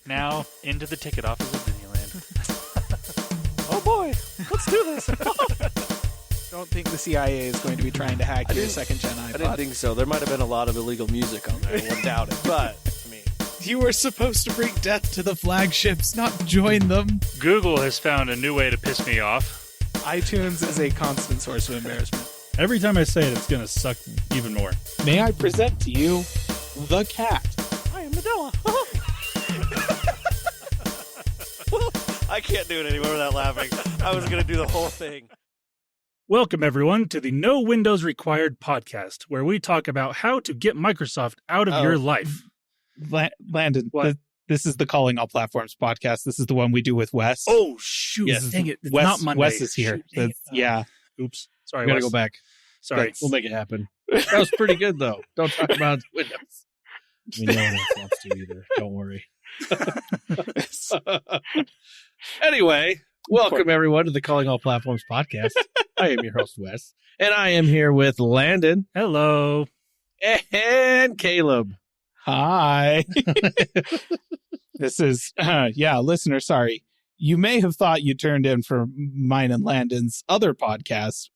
Now, into the ticket office of Disneyland. Oh boy, let's do this. Don't think the CIA is going to be trying to hack your second-gen iPod. I didn't think so. There might have been a lot of illegal music on there. I wouldn't doubt it. But, I mean... You were supposed to bring death to the flagships, not join them. Google has found a new way to piss me off. iTunes is a constant source of embarrassment. Every time I say it, it's going to suck even more. May I present to you the cat? I am Nadella. I can't do it anymore without laughing. I was going to do the whole thing. Welcome, everyone, to the No Windows Required podcast, where we talk about how to get Microsoft out of your life. Landon, this is the Calling All Platforms podcast. This is the one we do with Wes. Oh, shoot. Yes. Dang it. It's Wes, not Monday. Wes is here. Yeah. Oops. Sorry, We gotta Wes. go back. Sorry. We'll make it happen. That was pretty good, though. Don't talk about Windows. I mean, no one else wants to either. Don't worry. Anyway, welcome everyone to the Calling All Platforms podcast. I am your host, Wes, and I am here with Landon Hello. and Caleb. Hi. This is, listener, sorry. You may have thought you turned in for mine and Landon's other podcast.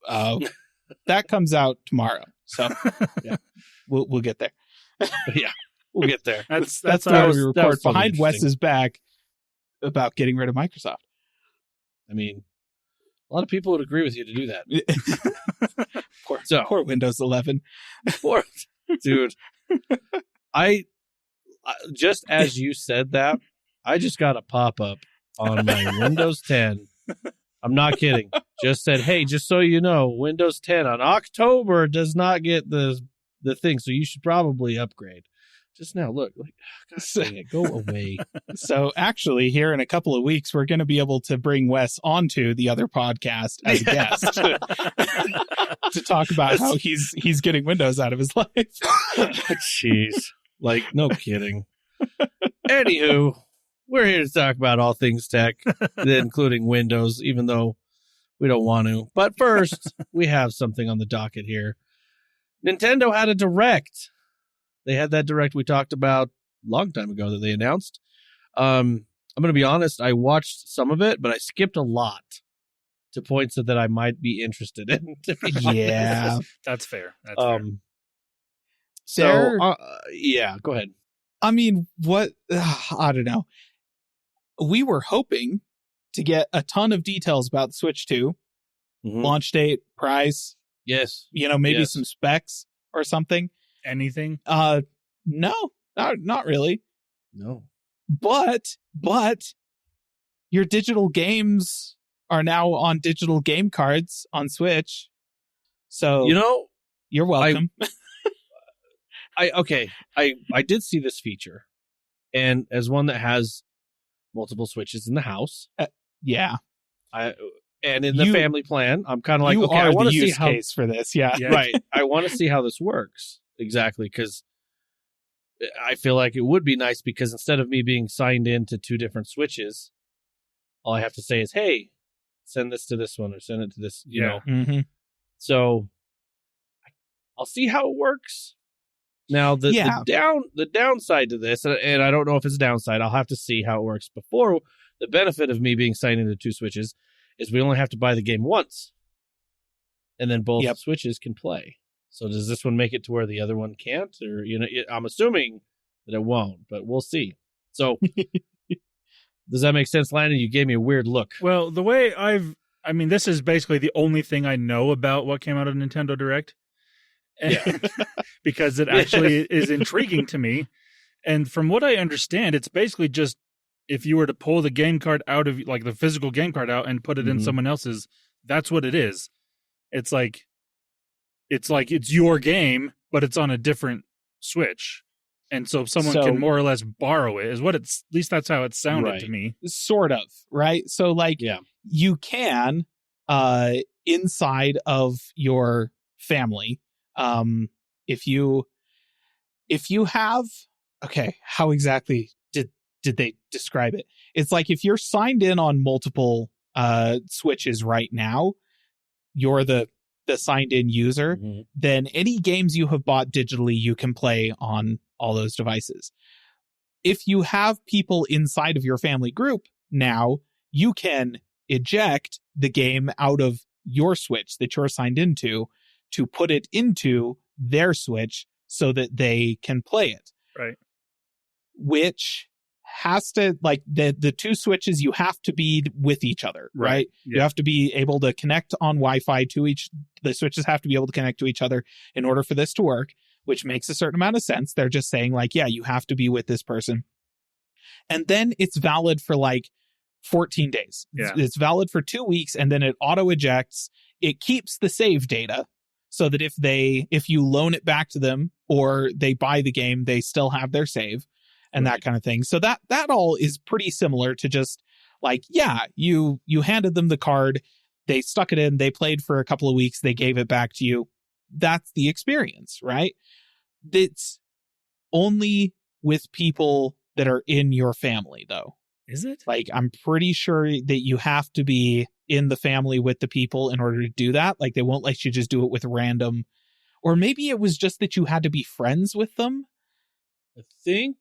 That comes out tomorrow. So, yeah, we'll get there. Yeah, we'll get there. That's That why was- we that record was totally behind interesting. Wes's back about getting rid of Microsoft. I mean, a lot of people would agree with you to do that. Poor Windows 11. Poor dude. I just as you said that, I just got a pop-up on my Windows 10. I'm not kidding. Just said, hey, just so you know, Windows 10 on October does not get the thing, so you should probably upgrade. Just now, look, like, God dang it, go away. So actually, here in a couple of weeks, we're going to be able to bring Wes onto the other podcast as a guest to talk about how he's getting Windows out of his life. Jeez. Like, no kidding. Anywho, we're here to talk about all things tech, including Windows, even though we don't want to. But first, we have something on the docket here. Nintendo had a Direct. They had that Direct we talked about a long time ago that they announced. I'm going to be honest, I watched some of it, but I skipped a lot to points that I might be interested in. To be Yeah. honest. That's fair. That's fair. So, yeah, go ahead. I mean, what? I don't know. We were hoping to get a ton of details about the Switch 2, launch date, price, Yes. maybe Yes. some specs or something. Anything? No, not really. No. But your digital games are now on digital game cards on Switch. So, you're welcome. I did see this feature, and as one that has multiple Switches in the house, yeah. And in the family plan, I'm kind of like, you okay, are I want the to see use how case for this. Yeah. right. I want to see how this works exactly, because I feel like it would be nice, because instead of me being signed into two different Switches, all I have to say is, hey, send this to this one or send it to this, you know. Mm-hmm. So I'll see how it works. Now, the downside to this, and I don't know if it's a downside, I'll have to see how it works before. The benefit of me being signed into two Switches is we only have to buy the game once, and then both Switches can play. So does this one make it to where the other one can't? Or, I'm assuming that it won't, but we'll see. So does that make sense, Landon? You gave me a weird look. Well, the way this is basically the only thing I know about what came out of Nintendo Direct. Yeah. Because it actually is intriguing to me. And from what I understand, it's basically just if you were to pull the game card out of, like, the physical game card out and put it in someone else's, that's what it is. It's like it's your game, but it's on a different Switch. And so someone can more or less borrow it, is what at least that's how it sounded to me. Sort of, right? So, you can, inside of your family, if you have, how exactly did they describe it? It's like if you're signed in on multiple Switches right now, you're the signed in user, then any games you have bought digitally, you can play on all those devices. if you have people inside of your family group now, you can eject the game out of your Switch that you're signed into to put it into their Switch so that they can play it. Right. Which has to, like, the two Switches, you have to be with each other, right? Yeah. You have to be able to connect on Wi-Fi to the Switches have to be able to connect to each other in order for this to work, which makes a certain amount of sense. They're just saying, like, yeah, you have to be with this person. And then it's valid for like 14 days. Yeah. It's valid for 2 weeks, and then it auto ejects. It keeps the save data so that if you loan it back to them or they buy the game, they still have their save and that kind of thing. So that all is pretty similar to just like, yeah, you handed them the card, they stuck it in, they played for a couple of weeks, they gave it back to you. That's the experience, right? It's only with people that are in your family, though. Is it? Like, I'm pretty sure that you have to be in the family with the people in order to do that. Like, they won't let you just do it with random, or maybe it was just that you had to be friends with them. I think.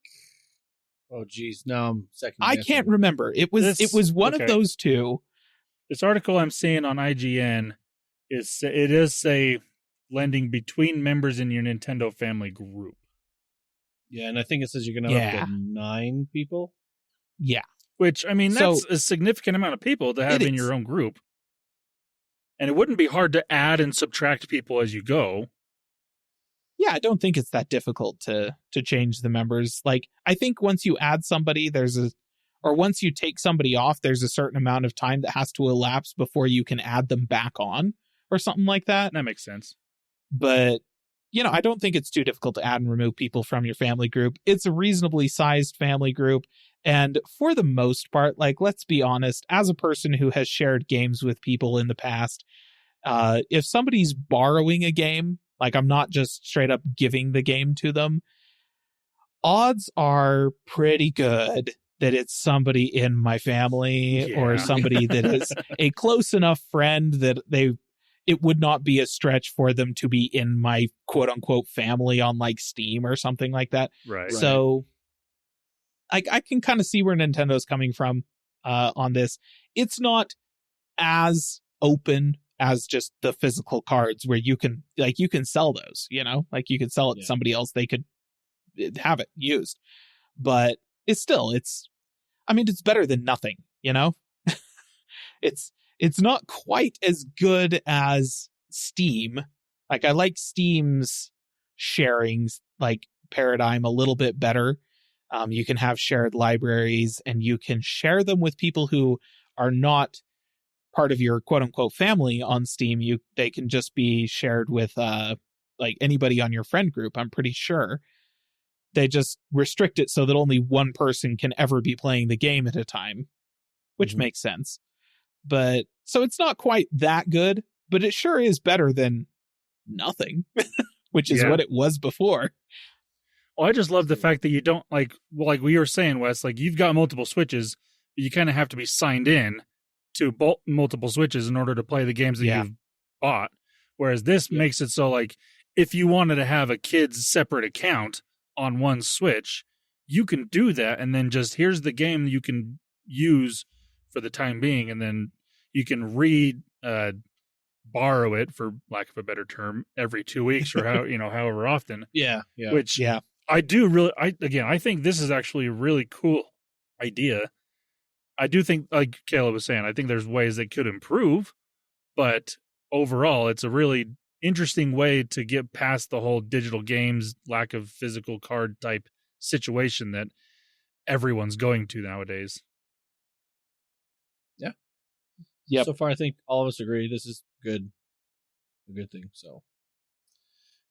Oh, geez. Now I'm second. I can't remember. It was one of those two. This article I'm seeing on IGN it does say lending between members in your Nintendo family group. Yeah, and I think it says you can have up to 9 people. Yeah. Which, I mean, that's a significant amount of people to have in your own group. And it wouldn't be hard to add and subtract people as you go. Yeah, I don't think it's that difficult to change the members. Like, I think once you add somebody, once you take somebody off, there's a certain amount of time that has to elapse before you can add them back on or something like that. That makes sense. But, I don't think it's too difficult to add and remove people from your family group. It's a reasonably sized family group. And for the most part, like, let's be honest, as a person who has shared games with people in the past, if somebody's borrowing a game, like, I'm not just straight up giving the game to them, odds are pretty good that it's somebody in my family or somebody that is a close enough friend that it would not be a stretch for them to be in my quote unquote family on like Steam or something like that. Right. So I can kind of see where Nintendo's coming from on this. It's not as open as just the physical cards where you can sell those, like you could sell it to somebody else. They could have it used, but it's better than nothing, it's not quite as good as Steam. Like, I like Steam's sharing like paradigm a little bit better. You can have shared libraries and you can share them with people who are not part of your quote unquote family on Steam. They can just be shared with like anybody on your friend group. I'm pretty sure they just restrict it so that only one person can ever be playing the game at a time, which makes sense. But so it's not quite that good, but it sure is better than nothing, which is what it was before. Well, I just love the fact that you don't like we were saying, Wes, like, you've got multiple Switches, but you kind of have to be signed in to multiple Switches in order to play the games that you've bought. Whereas this makes it so, like, if you wanted to have a kid's separate account on one Switch, you can do that, and then just here's the game you can use for the time being, and then you can borrow it, for lack of a better term, every 2 weeks or however often. Yeah. Which I do really. I think this is actually a really cool idea. I do think, like Caleb was saying, I think there's ways that could improve, but overall, it's a really interesting way to get past the whole digital games, lack of physical card type situation that everyone's going to nowadays. Yeah. Yep. So far, I think all of us agree this is good. A good thing. So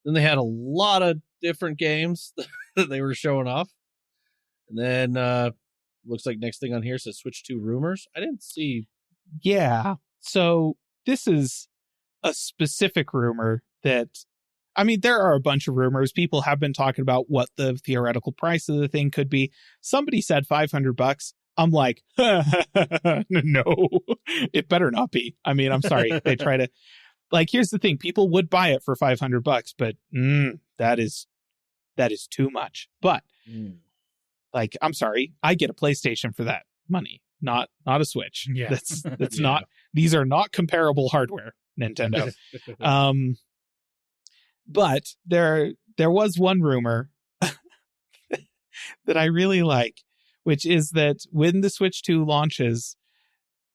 then they had a lot of different games that they were showing off. And then looks like next thing on here says Switch 2 rumors. I didn't see. Yeah. So this is a specific rumor that, there are a bunch of rumors. People have been talking about what the theoretical price of the thing could be. Somebody said $500. I'm like, no, it better not be. I'm sorry. They try to, like, here's the thing. People would buy it for $500, but that is too much. But Like, I'm sorry, I get a PlayStation for that money, not a Switch. Yeah. That's Yeah. not, these are not comparable hardware, Nintendo. But there was one rumor that I really like, which is that when the Switch 2 launches,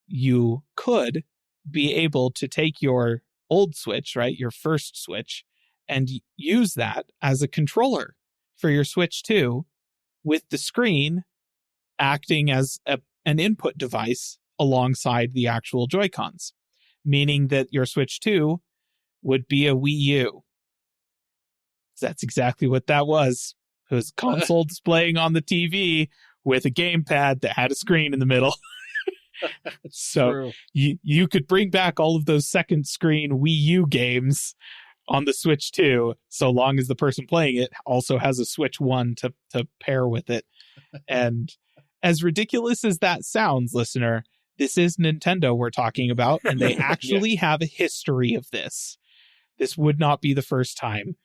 you could be able to take your old Switch, right, your first Switch, and use that as a controller for your Switch 2, with the screen acting as an input device alongside the actual Joy-Cons, meaning that your Switch 2 would be a Wii U. That's exactly what that was. It was console displaying on the TV with a gamepad that had a screen in the middle. So you could bring back all of those second screen Wii U games on the Switch 2, so long as the person playing it also has a Switch 1 to pair with it. And as ridiculous as that sounds, listener, this is Nintendo we're talking about, and they actually have a history of this. This would not be the first time.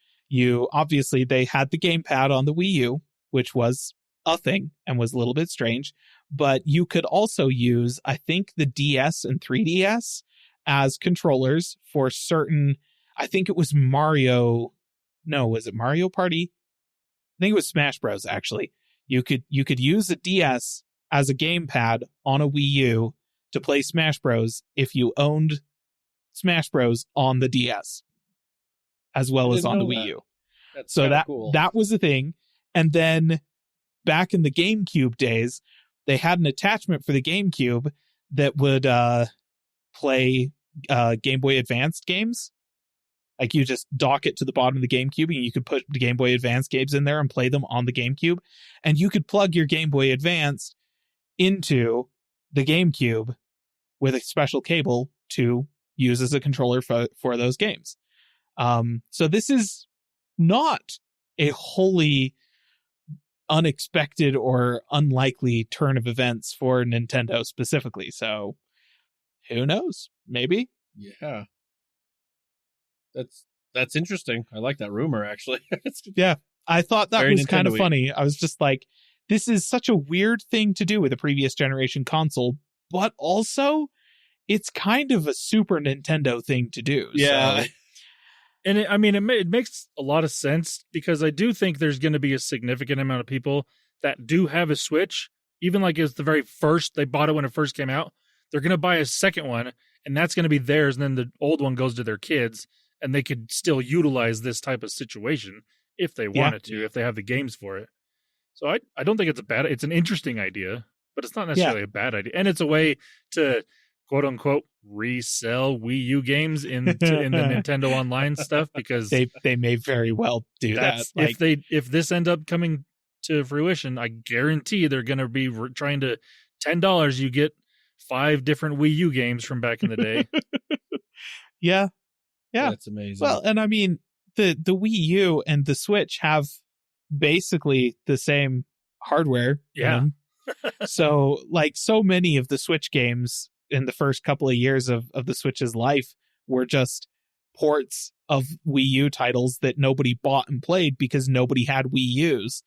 Obviously, they had the gamepad on the Wii U, which was a thing and was a little bit strange, but you could also use, I think, the DS and 3DS as controllers for certain, I think it was Mario. No, was it Mario Party? I think it was Smash Bros. Actually, you could use a DS as a gamepad on a Wii U to play Smash Bros. If you owned Smash Bros. On the DS, as well as on the Wii U. That's so cool. That was a thing. And then back in the GameCube days, they had an attachment for the GameCube that would play Game Boy Advanced games. Like, you just dock it to the bottom of the GameCube and you could put the Game Boy Advance games in there and play them on the GameCube. And you could plug your Game Boy Advance into the GameCube with a special cable to use as a controller for those games. So this is not a wholly unexpected or unlikely turn of events for Nintendo specifically. So who knows? Maybe. Yeah. That's interesting. I like that rumor, actually. Yeah. I thought that Very was kind of Nintendo-y. funny. I was just like, this is such a weird thing to do with a previous generation console, but also it's kind of a Super Nintendo thing to do. Yeah. So. And it makes a lot of sense, because I do think there's going to be a significant amount of people that do have a Switch, even like it's the very first, they bought it when it first came out. They're going to buy a second one, and that's going to be theirs. And then the old one goes to their kids, and they could still utilize this type of situation if they wanted to, if they have the games for it. So I don't think it's an interesting idea, but it's not necessarily a bad idea. And it's a way to, quote unquote, resell Wii U games in the Nintendo Online stuff, because they may very well do that. Like, if this end up coming to fruition, I guarantee they're going to be trying to $10. You get 5 different Wii U games from back in the day. Yeah. That's amazing. Well, and I mean, the Wii U and the Switch have basically the same hardware. Yeah. So, like, so many of the Switch games in the first couple of years of the Switch's life were just ports of Wii U titles that nobody bought and played because nobody had Wii U's.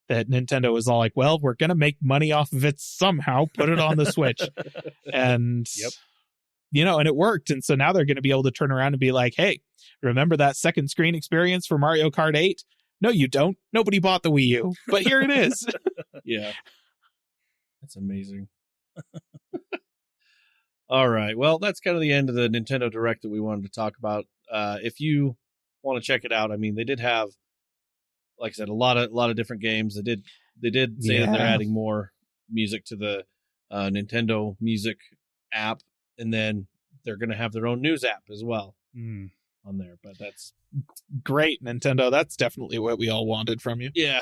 That Nintendo was all like, well, we're going to make money off of it somehow, put it on the Switch. And, and it worked. And so now they're going to be able to turn around and be like, hey, remember that second screen experience for Mario Kart 8? No, you don't. Nobody bought the Wii U, but here it is. Yeah. That's amazing. All right. Well, that's kind of the end of the Nintendo Direct that we wanted to talk about. If you want to check it out, I mean, they did have, like I said, a lot of different games. They did say that they're adding more music to the Nintendo Music app, and then they're going to have their own news app as well on there. But that's great, Nintendo. That's definitely what we all wanted from you. Yeah.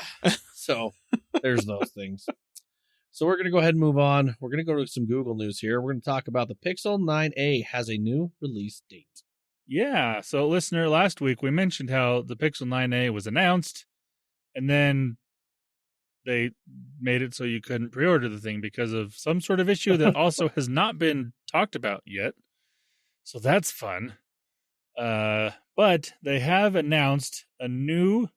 So there's those things. So we're going to go ahead and move on. We're going to go to some Google news here. We're going to talk about the Pixel 9a has a new release date. Yeah. So, listener, last week we mentioned how the Pixel 9a was announced, and then they made it so you couldn't pre-order the thing because of some sort of issue that also has not been talked about yet. So that's fun. But they have announced a new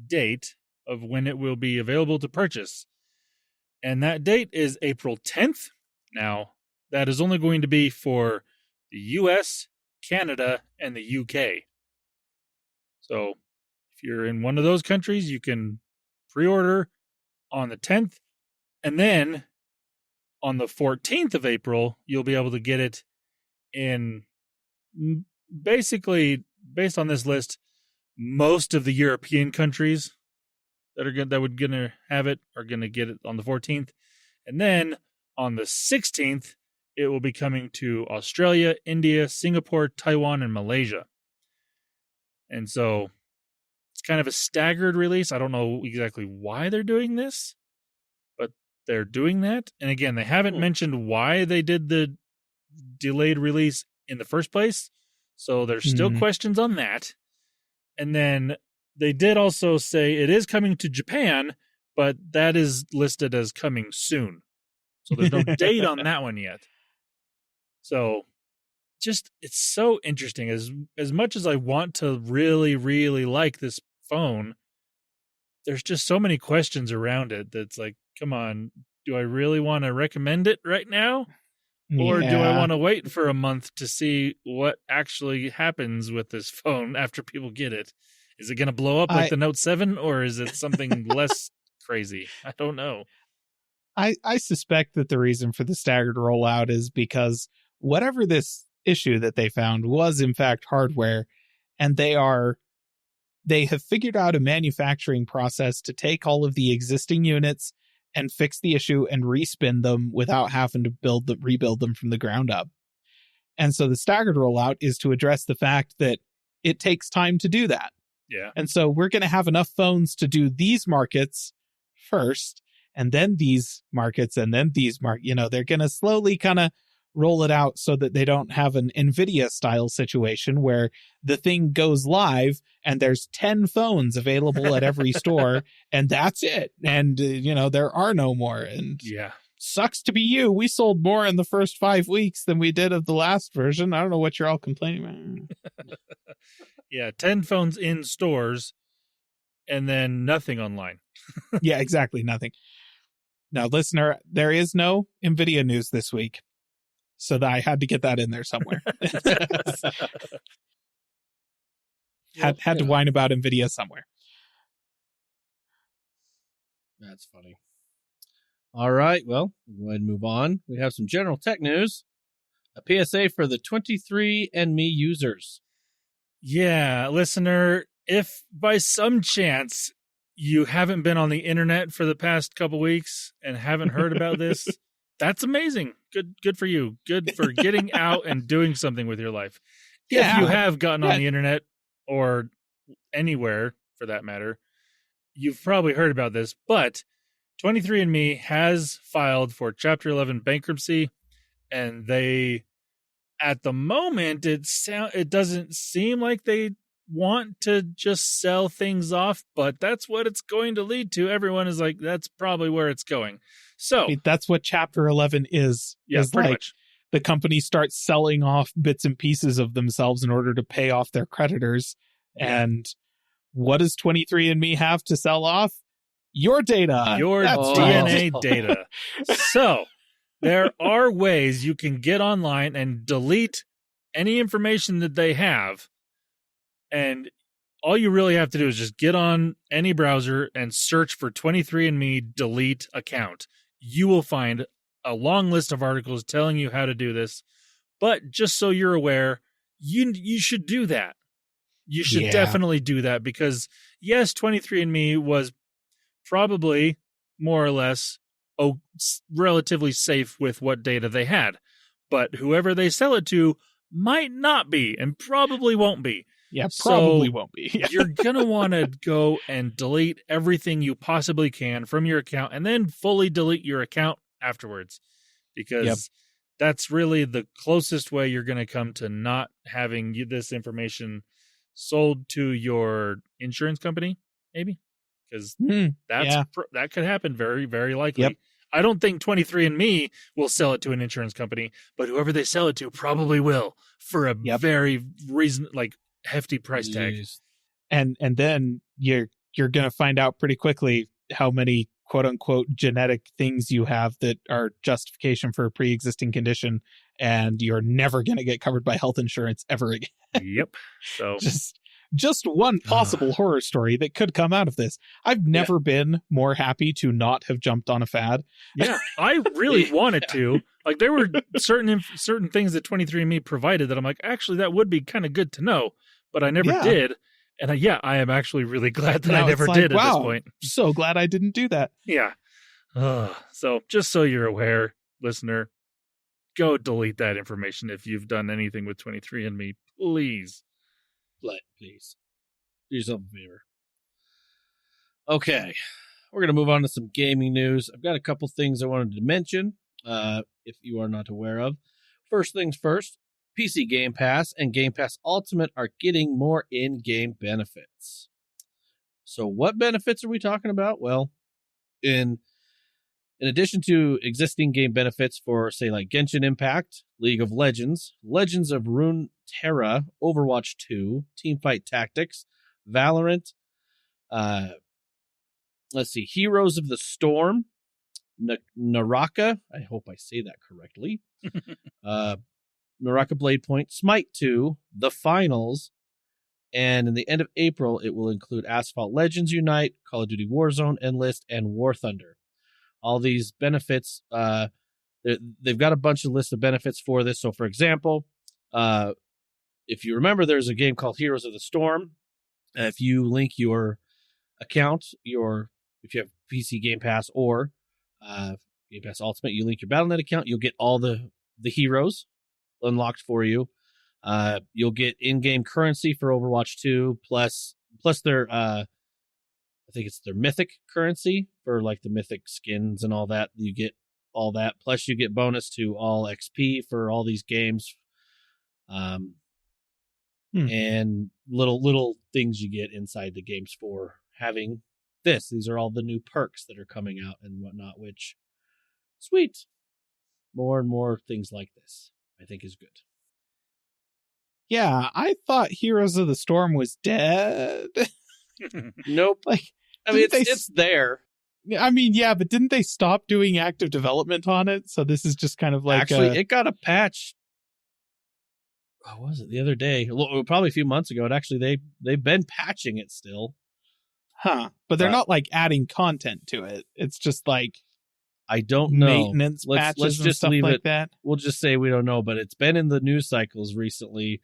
date of when it will be available to purchase. And that date is April 10th. Now, that is only going to be for the US, Canada, and the UK. So, if you're in one of those countries, you can pre-order on the 10th. And then on the 14th of April, you'll be able to get it in basically, based on this list, most of the European countries that would gonna have it are gonna get it on the 14th. And then on the 16th, it will be coming to Australia, India, Singapore, Taiwan, and Malaysia. And so it's kind of a staggered release. I don't know exactly why they're doing this, but they're doing that. And again, they haven't mentioned why they did the delayed release in the first place. So there's still questions on that. And then they did also say it is coming to Japan, but that is listed as coming soon. So there's no date on that one yet. So just, it's so interesting. As much as I want to really, really like this phone, there's just so many questions around it that's like, come on, do I really want to recommend it right now? Or do I want to wait for a month to see what actually happens with this phone after people get it? Is it going to blow up like the Note 7, or is it something less crazy? I don't know. I suspect that the reason for the staggered rollout is because whatever this issue that they found was in fact hardware, and they have figured out a manufacturing process to take all of the existing units and fix the issue and respin them without having to rebuild them from the ground up. And so the staggered rollout is to address the fact that it takes time to do that. Yeah. And so we're going to have enough phones to do these markets first, and then these markets, and then these markets. You know, they're going to slowly kind of roll it out so that they don't have an NVIDIA style situation where the thing goes live and there's 10 phones available at every store and that's it. And, there are no more. And sucks to be you. We sold more in the first 5 weeks than we did of the last version. I don't know what you're all complaining about. Yeah, 10 phones in stores and then nothing online. Yeah, exactly. Nothing. Now, listener, there is no NVIDIA news this week. So that I had to get that in there somewhere. had to whine about NVIDIA somewhere. That's funny. All right, well, we'll go ahead and move on. We have some general tech news. A PSA for the 23andMe users. Yeah, listener, if by some chance you haven't been on the internet for the past couple weeks and haven't heard about this, that's amazing. Good for you. Good for getting out and doing something with your life. Yeah. If you have gotten on the internet or anywhere for that matter, you've probably heard about this, but 23andMe has filed for Chapter 11 bankruptcy, and they, at the moment, it doesn't seem like they want to just sell things off, but that's what it's going to lead to. Everyone is like, that's probably where it's going. So that's what Chapter 11 is. Yeah, is pretty like much. The company starts selling off bits and pieces of themselves in order to pay off their creditors. Yeah. And what does 23andMe have to sell off? Your data. Your DNA data. So there are ways you can get online and delete any information that they have. And all you really have to do is just get on any browser and search for 23andMe delete account. You will find a long list of articles telling you how to do this. But just so you're aware, you should do that. You should definitely do that because, yes, 23andMe was probably more or less relatively safe with what data they had. But whoever they sell it to might not be and probably won't be. Yeah, probably So won't be. you're going to want to go and delete everything you possibly can from your account and then fully delete your account afterwards because that's really the closest way you're going to come to not having this information sold to your insurance company, maybe, because that could happen very, very likely. Yep. I don't think 23andMe will sell it to an insurance company, but whoever they sell it to probably will for a very hefty price tag. Jeez. And then you're going to find out pretty quickly how many quote unquote genetic things you have that are justification for a pre-existing condition, and you're never going to get covered by health insurance ever again. Yep. So just one possible horror story that could come out of this. I've never been more happy to not have jumped on a fad. Yeah, I really wanted to. Like, there were certain things that 23andMe provided that I'm like, actually, that would be kind of good to know, but I never did. And I am actually really glad that I never did at this point. So glad I didn't do that. Yeah. So just so you're aware, listener, go delete that information if you've done anything with 23andMe, please. Please. Do yourself a favor. Okay. We're going to move on to some gaming news. I've got a couple things I wanted to mention, if you are not aware of. First things first, PC Game Pass and Game Pass Ultimate are getting more in-game benefits. So what benefits are we talking about? Well, in addition to existing game benefits for, say, like Genshin Impact, League of Legends, Legends of Runeterra, Overwatch 2, Teamfight Tactics, Valorant, Heroes of the Storm, Naraka, I hope I say that correctly, Naraka Blade Point, Smite 2, The Finals, and in the end of April, it will include Asphalt Legends Unite, Call of Duty Warzone, Enlist, and War Thunder. All these benefits, they've got a bunch of lists of benefits for this. So, for example, if you remember, there's a game called Heroes of the Storm. If you link your account, if you have PC Game Pass or Game Pass Ultimate, you link your Battle.net account, you'll get all the heroes unlocked for you. You'll get in-game currency for Overwatch 2, plus their I think it's their mythic currency for like the mythic skins and all that. You get all that. Plus you get bonus to all XP for all these games. And little things you get inside the games for having this. These are all the new perks that are coming out and whatnot, which sweet. More and more things like this, I think, is good. Yeah, I thought Heroes of the Storm was dead. Nope. I mean, it's there. I mean, yeah, but didn't they stop doing active development on it? So this is just kind of like... Actually, it got a patch. What was it? The other day? Probably a few months ago. They've been patching it still. Huh. But they're not like adding content to it. It's just like... I don't know. Maintenance patches let's and just stuff leave like it. that. We'll just say we don't know, but it's been in the news cycles recently.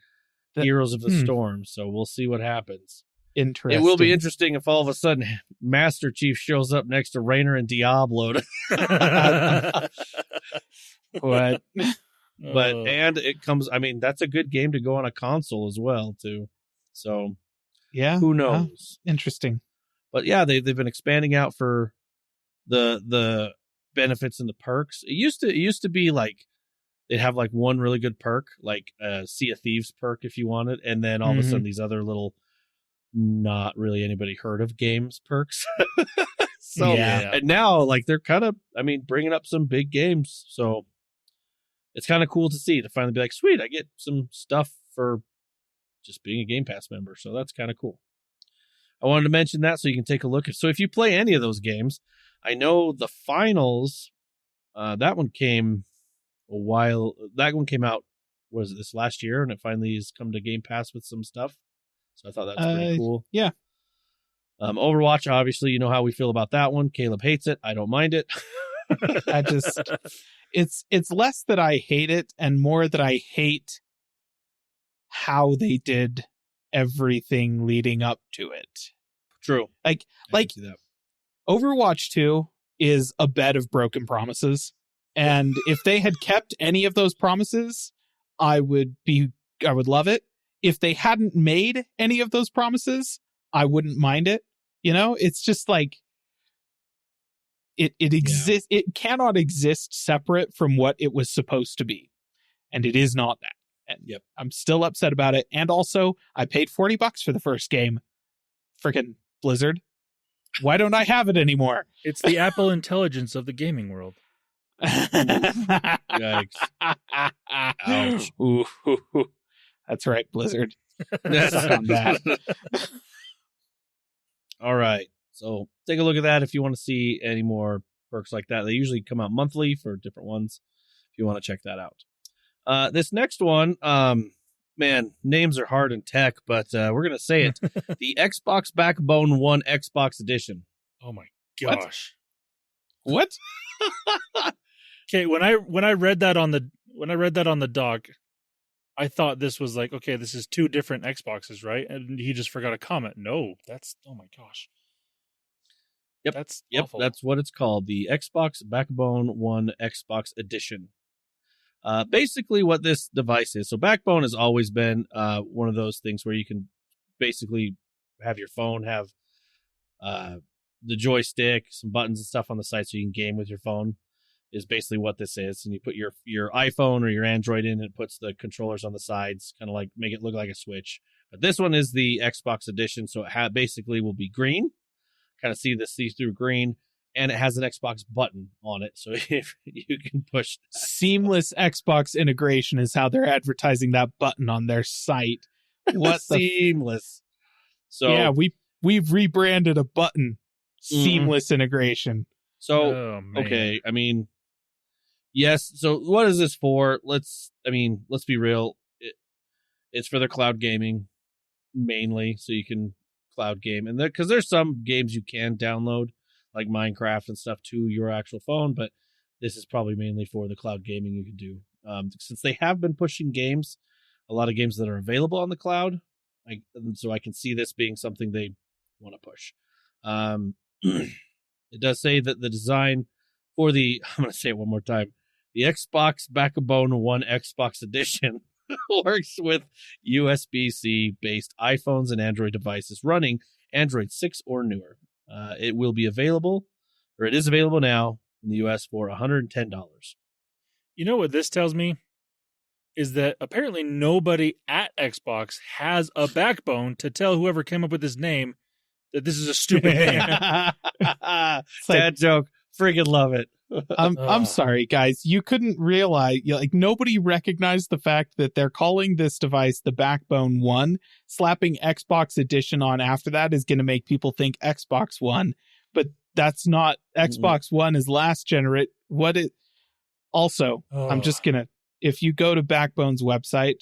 Heroes of the Storm. So we'll see what happens. Interesting. It will be interesting if all of a sudden Master Chief shows up next to Rainer and Diablo. What? But and it comes. I mean, that's a good game to go on a console as well, too. So yeah, who knows? Interesting. But yeah, they've been expanding out for the benefits and the perks. It used to be like they'd have like one really good perk, like a Sea of Thieves perk if you wanted, and then all of a sudden these other little not really anybody heard of games perks. So and now like they're kind of bringing up some big games, so it's kind of cool to see, to finally be like, sweet, I get some stuff for just being a Game Pass member, so that's kind of cool. I wanted to mention that so you can take a look. So if you play any of those games, I know the Finals, that one came out, was it this last year, and it finally has come to Game Pass with some stuff. So I thought that's pretty cool. Yeah. Overwatch, obviously, you know how we feel about that one. Caleb hates it. I don't mind it. It's less that I hate it and more that I hate how they did everything leading up to it. True. Like Overwatch 2 is a bed of broken promises. And if they had kept any of those promises, I would love it. If they hadn't made any of those promises, I wouldn't mind it. You know, it's just like it exists. It cannot exist separate from what it was supposed to be. And it is not that. And I'm still upset about it. And also, I paid $40 for the first game. Freaking Blizzard. Why don't I have it anymore? It's the Apple Intelligence of the gaming world. Yikes. Ouch. Ooh. That's right, Blizzard. On that. All right. So take a look at that if you want to see any more perks like that. They usually come out monthly for different ones if you want to check that out. This next one, man, names are hard in tech, but we're going to say it. The Xbox Backbone 1 Xbox Edition. Oh my gosh. What? Okay, when I read that on the doc, I thought this was like, okay, this is 2 different Xboxes, right? And he just forgot a comment. No, oh my gosh. Yep. That's Yep, awful. that's what it's called. The Xbox Backbone 1 Xbox Edition. Basically what this device is. So Backbone has always been one of those things where you can basically have your phone have the joystick, some buttons and stuff on the side so you can game with your phone. Is basically what this is. And you put your iPhone or your Android in, and it puts the controllers on the sides, kind of like make it look like a Switch. But this one is the Xbox Edition, so it basically will be green. Kind of see the see-through green, and it has an Xbox button on it, so if you can push that. Seamless Xbox integration is how they're advertising that button on their site. What Seamless. So yeah, we've rebranded a button. Seamless integration. So okay, I mean, yes. So what is this for? Let's be real. It's for the cloud gaming mainly, so you can cloud game, and because there's some games you can download like Minecraft and stuff to your actual phone, but this is probably mainly for the cloud gaming you can do. Since they have been pushing games, a lot of games that are available on the cloud, so I can see this being something they want to push. It does say that the design for I'm going to say it one more time, the Xbox Backbone 1 Xbox Edition works with USB-C based iPhones and Android devices running Android 6 or newer. It is available now in the US for $110. You know what this tells me? Is that apparently nobody at Xbox has a backbone to tell whoever came up with this name that this is a stupid name. Sad joke. Friggin' love it. I'm sorry, guys. You couldn't realize, nobody recognized the fact that they're calling this device the Backbone 1. Slapping Xbox Edition on after that is going to make people think Xbox One, but that's not. Xbox One is last generate. I'm just going to, if you go to Backbone's website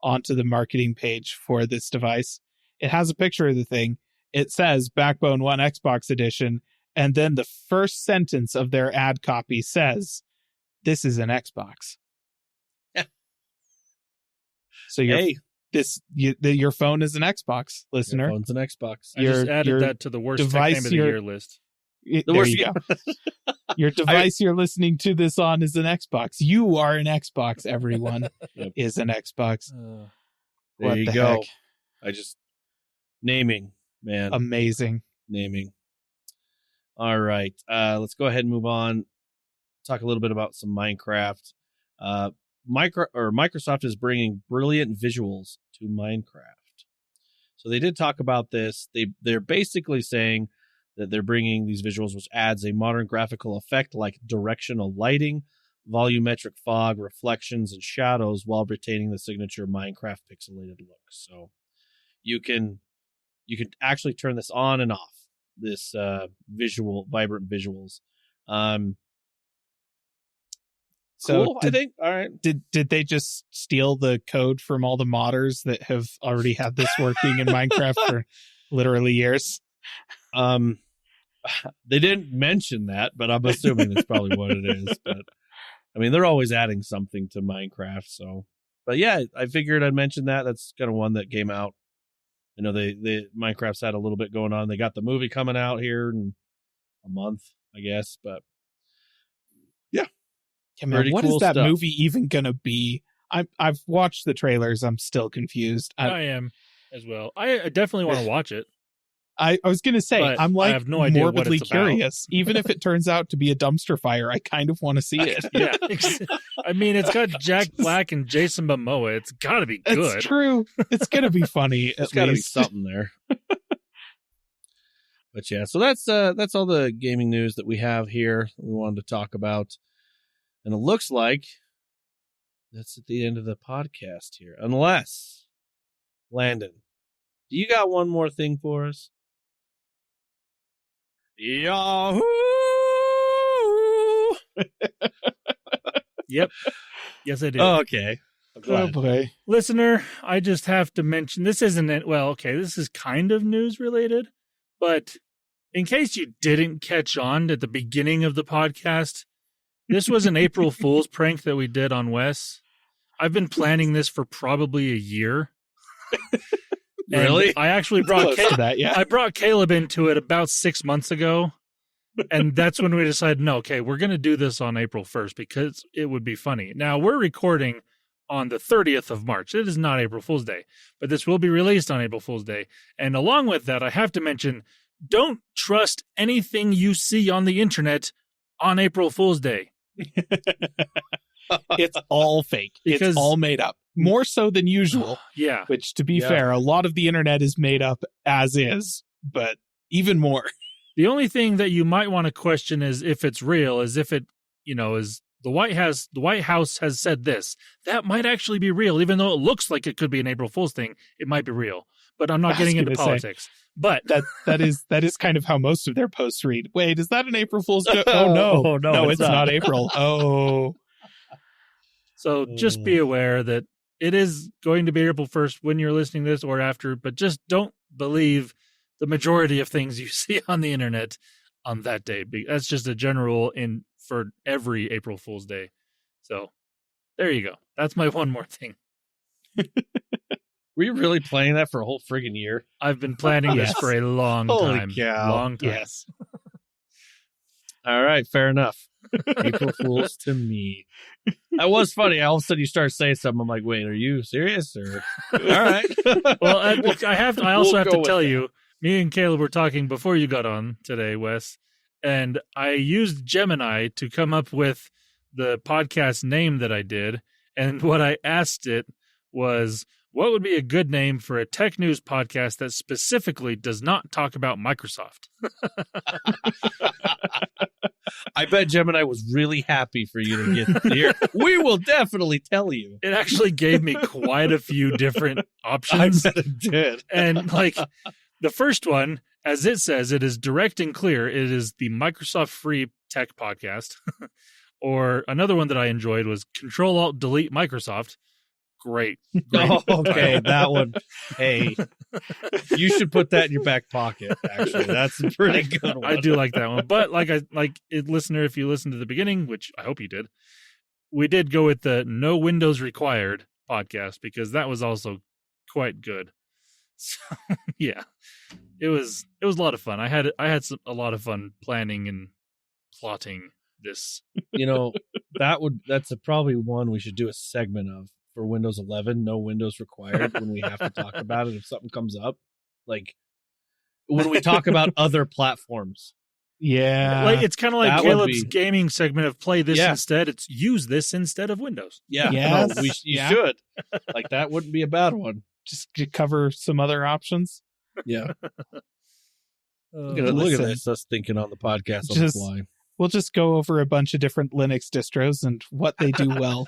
onto the marketing page for this device, it has a picture of the thing. It says Backbone 1 Xbox Edition. And then the first sentence of their ad copy says, "This is an Xbox." So your phone is an Xbox, listener. Your phone's an Xbox. I just added that to the worst tech name of the year list. There you go. Your device you're listening to this on is an Xbox. You are an Xbox. Everyone is an Xbox. There you go. Naming, man. Amazing. Naming. All right. Let's go ahead and move on. Talk a little bit about some Minecraft. Microsoft is bringing brilliant visuals to Minecraft. So they did talk about this. They're basically saying that they're bringing these visuals, which adds a modern graphical effect like directional lighting, volumetric fog, reflections, and shadows while retaining the signature Minecraft pixelated look. So you can actually turn this on and off. This vibrant visuals. So cool, I think. All right. Did they just steal the code from all the modders that have already had this working in Minecraft for literally years? They didn't mention that, but I'm assuming that's probably what it is. But I mean, they're always adding something to Minecraft. So, but yeah, I figured I'd mention that. That's kind of one that came out. I know they Minecraft's had a little bit going on. They got the movie coming out here in a month, I guess. But yeah, man, what cool is that movie even gonna be? I've watched the trailers. I'm still confused. I am as well. I definitely want to watch it. I was gonna say, I'm like, I have no idea morbidly what it's curious. Even if it turns out to be a dumpster fire, I kind of want to see it. Yeah, I mean, it's got Jack Black and Jason Momoa. It's got to be good. It's true. It's gonna be funny. It's got to be something there. But yeah, so that's all the gaming news that we have here. That we wanted to talk about, and it looks like that's at the end of the podcast here. Unless, Landon, do you got one more thing for us? Yahoo! Yep. Yes, I did. Okay. Oh boy. Listener, I just have to mention, this isn't it. Well, okay, this is kind of news related, but in case you didn't catch on at the beginning of the podcast, this was an April Fool's prank that we did on Wes. I've been planning this for probably a year. Really? I actually brought that, yeah. I brought Caleb into it about 6 months ago. And that's when we decided, no, okay, we're going to do this on April 1st because it would be funny. Now, we're recording on the 30th of March. It is not April Fool's Day, but this will be released on April Fool's Day. And along with that, I have to mention, don't trust anything you see on the internet on April Fool's Day. It's all fake. Because- it's all made up. More so than usual. Yeah. Which, to be fair, a lot of the internet is made up as is, but even more. The only thing that you might want to question is if it's real, is if it, is the White House has said this. That might actually be real, even though it looks like it could be an April Fool's thing. It might be real, but I'm not getting into politics. But that is kind of how most of their posts read. Wait, is that an April Fool's joke? Oh no, no, it's not April. Oh, so just be aware that it is going to be April 1st when you're listening to this or after, but just don't believe the majority of things you see on the internet on that day. That's just a general for every April Fool's Day. So there you go. That's my one more thing. Were you really planning that for a whole friggin' year? I've been planning this for a long Holy time. cow. Long time. yes. All right, fair enough. April Fools to me. That was funny. All of a sudden you start saying something. I'm like, wait, are you serious? Or all right. Well, I also have to tell that. you, me and Caleb were talking before you got on today, Wes, and I used Gemini to come up with the podcast name that I did. And what I asked it was, what would be a good name for a tech news podcast that specifically does not talk about Microsoft? I bet Gemini was really happy for you to get here. We will definitely tell you. It actually gave me quite a few different options. I bet it did. And the first one, as it says, it is direct and clear. It is the Microsoft free tech podcast. Or another one that I enjoyed was Control Alt Delete Microsoft. Great. Oh, okay, that one. Hey, you should put that in your back pocket. Actually, that's a pretty good one. I do like that one. But listener, if you listened to the beginning, which I hope you did, we did go with the No Windows Required podcast because that was also quite good. So yeah, it was a lot of fun. I had a lot of fun planning and plotting this. That's probably one we should do a segment of. For Windows 11, no Windows required when we have to talk about it if something comes up. Like when we talk about other platforms. Yeah. It's kind of like That would Caleb's be- gaming segment of play this instead. It's use this instead of Windows. Yeah. Yes. No, you should. Like that wouldn't be a bad one. Just to cover some other options. Yeah. Look at Listen. this, us thinking on the podcast on the Just- fly. We'll just go over a bunch of different Linux distros and what they do well.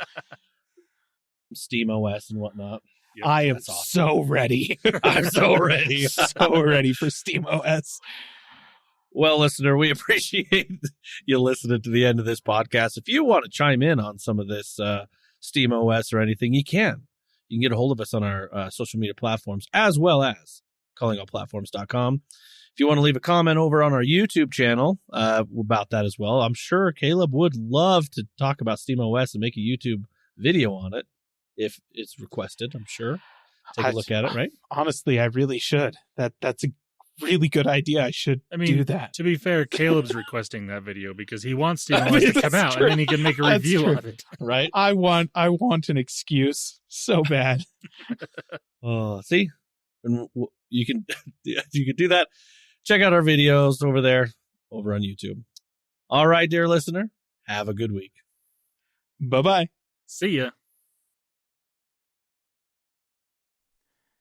Steam OS and whatnot. Yep, I am that's awesome. so ready. I'm so ready. so ready for Steam OS. Well, listener, we appreciate you listening to the end of this podcast. If you want to chime in on some of this Steam OS or anything, you can. You can get a hold of us on our social media platforms as well as callingalplatforms.com. If you want to leave a comment over on our YouTube channel about that as well, I'm sure Caleb would love to talk about Steam OS and make a YouTube video on it if it's requested, I'm sure. Take a look at it, right? Honestly, I really should. That's a really good idea. I should do that. To be fair, Caleb's requesting that video because he wants Steam OS to come that's out true. and then he can make a That's review true. on it. Right? I want an excuse so bad. Oh, see? And you can do that. Check out our videos over there, over on YouTube. All right, dear listener, have a good week. Bye-bye. See ya.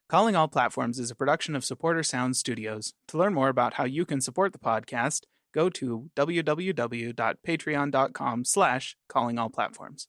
Calling All Platforms is a production of Supporter Sound Studios. To learn more about how you can support the podcast, go to www.patreon.com/callingallplatforms.